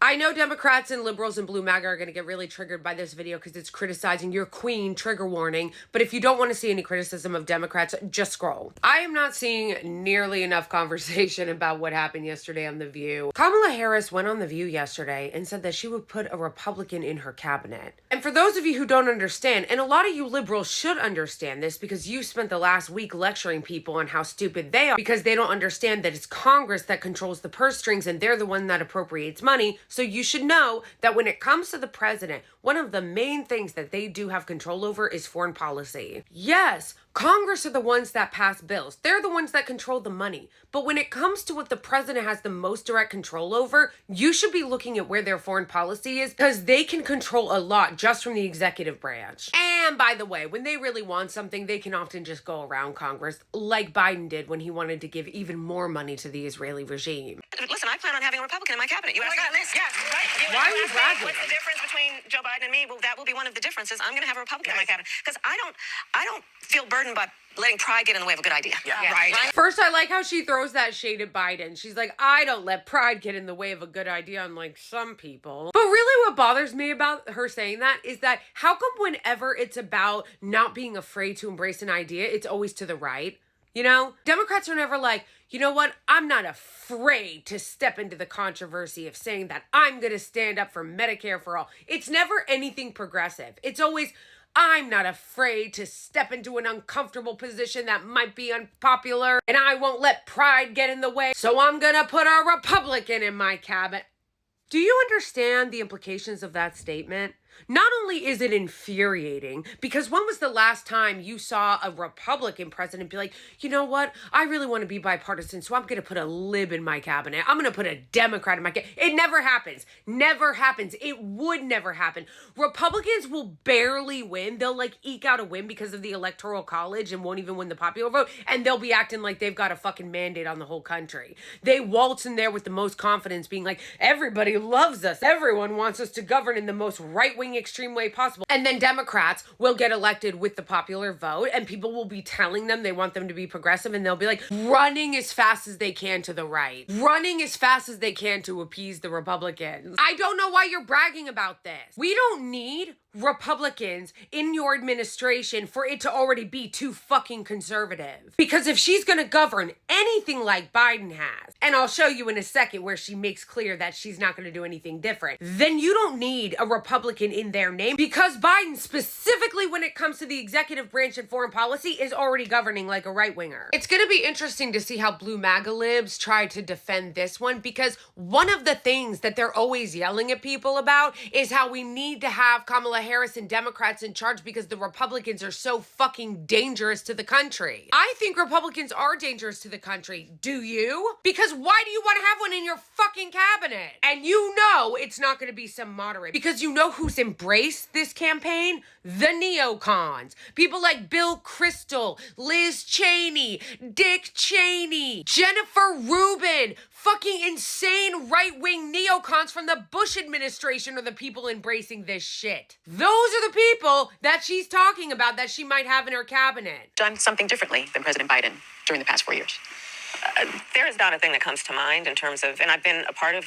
I know Democrats and liberals and blue MAGA are going to get really triggered by this video because it's criticizing your queen, trigger warning. But if you don't want to see any criticism of Democrats, just scroll. I am not seeing nearly enough conversation about what happened yesterday on The View. Kamala Harris went on The View yesterday and said that she would put a Republican in her cabinet. And for those of you who don't understand, and a lot of you liberals should understand this because you spent the last week lecturing people on how stupid they are because they don't understand that it's Congress that controls the purse strings and they're the one that appropriates money. So you should know that when it comes to the president, one of the main things that they do have control over is foreign policy. Yes, Congress are the ones that pass bills. They're the ones that control the money. But when it comes to what the president has the most direct control over, you should be looking at where their foreign policy is because they can control a lot just from the executive branch. And by the way, when they really want something, they can often just go around Congress, like Biden did when he wanted to give even more money to the Israeli regime. Listen, I plan on having a Republican in my cabinet. You asked that list. Yeah, right. Why are you bragging? What's the difference between Joe Biden and me? Well, that will be one of the differences. I'm going to have a Republican in my cabinet because I don't feel burdened by letting pride get in the way of a good idea. Yeah. Right. First, I like how she throws that shade at Biden. She's like, I don't let pride get in the way of a good idea, unlike some people. But really what bothers me about her saying that is that how come whenever it's about not being afraid to embrace an idea, it's always to the right? You know, Democrats are never like, you know what? I'm not afraid to step into the controversy of saying that I'm going to stand up for Medicare for all. It's never anything progressive. It's always, I'm not afraid to step into an uncomfortable position that might be unpopular, and I won't let pride get in the way, so I'm going to put a Republican in my cabinet. Do you understand the implications of that statement? Not only is it infuriating, because when was the last time you saw a Republican president be like, you know what, I really want to be bipartisan, so I'm going to put a lib in my cabinet. I'm going to put a Democrat in my cabinet. It never happens. Never happens. It would never happen. Republicans will barely win. They'll like eke out a win because of the Electoral College and won't even win the popular vote, and they'll be acting like they've got a fucking mandate on the whole country. They waltz in there with the most confidence being like, everybody loves us. Everyone wants us to govern in the most right-wing extreme way possible. And then Democrats will get elected with the popular vote and people will be telling them they want them to be progressive and they'll be like running as fast as they can to the right. Running as fast as they can to appease the Republicans. I don't know why you're bragging about this. We don't need Republicans in your administration for it to already be too fucking conservative. Because if she's gonna govern anything like Biden has, and I'll show you in a second where she makes clear that she's not gonna do anything different, then you don't need a Republican in their name because Biden, specifically when it comes to the executive branch and foreign policy, is already governing like a right-winger. It's gonna be interesting to see how blue MAGA libs try to defend this one because one of the things that they're always yelling at people about is how we need to have Kamala Harris and Democrats in charge because the Republicans are so fucking dangerous to the country. I think Republicans are dangerous to the country. Do you? Because why do you want to have one in your fucking cabinet? And you know it's not going to be some moderate because you know who's embraced this campaign? The neocons. People like Bill Kristol, Liz Cheney, Dick Cheney, Jennifer Rubin, fucking insane right-wing neocons from the Bush administration are the people embracing this shit. Those are the people that she's talking about that she might have in her cabinet. Done something differently than President Biden during the past 4 years. There is not a thing that comes to mind in terms of, and I've been a part of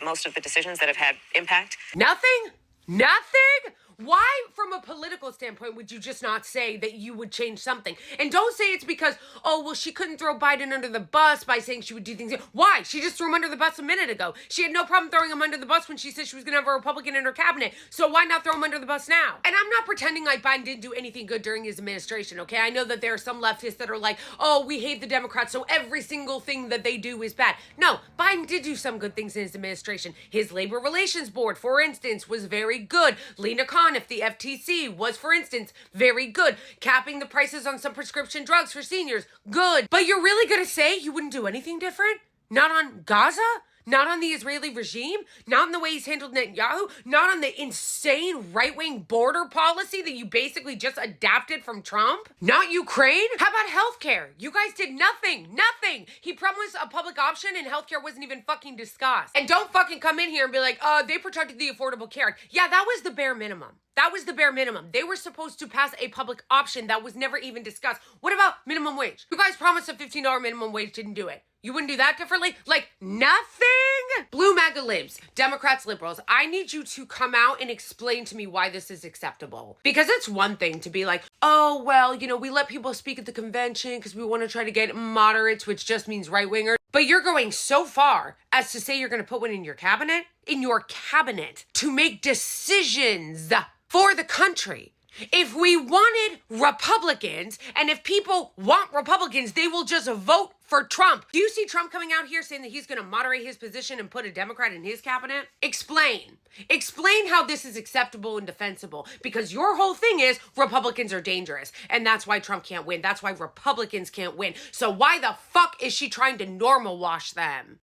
most of the decisions that have had impact. Nothing? Nothing? Why, from a political standpoint, would you just not say that you would change something? And don't say it's because, oh, well, she couldn't throw Biden under the bus by saying she would do things. Why? She just threw him under the bus a minute ago. She had no problem throwing him under the bus when she said she was going to have a Republican in her cabinet. So why not throw him under the bus now? And I'm not pretending like Biden didn't do anything good during his administration, okay? I know that there are some leftists that are like, oh, we hate the Democrats, so every single thing that they do is bad. No, Biden did do some good things in his administration. His labor relations board, for instance, was very good. Lena if the FTC was, for instance, very good. Capping the prices on some prescription drugs for seniors, good. But you're really gonna say you wouldn't do anything different? Not on Gaza? Not on the Israeli regime? Not in the way he's handled Netanyahu? Not on the insane right-wing border policy that you basically just adapted from Trump? Not Ukraine? How about healthcare? You guys did nothing. Nothing. He promised a public option and healthcare wasn't even fucking discussed. And don't fucking come in here and be like, they protected the Affordable Care Act. Yeah, that was the bare minimum. That was the bare minimum. They were supposed to pass a public option that was never even discussed. What about minimum wage? You guys promised a $15 minimum wage, didn't do it. You wouldn't do that differently? Like, nothing? Blue MAGA libs, Democrats, liberals, I need you to come out and explain to me why this is acceptable. Because it's one thing to be like, oh, well, you know, we let people speak at the convention because we want to try to get moderates, which just means right-wingers. But you're going so far as to say you're going to put one in your cabinet? In your cabinet to make decisions for the country. If we wanted Republicans, and if people want Republicans, they will just vote for Trump. Do you see Trump coming out here saying that he's going to moderate his position and put a Democrat in his cabinet? Explain. Explain how this is acceptable and defensible. Because your whole thing is Republicans are dangerous. And that's why Trump can't win. That's why Republicans can't win. So why the fuck is she trying to normal wash them?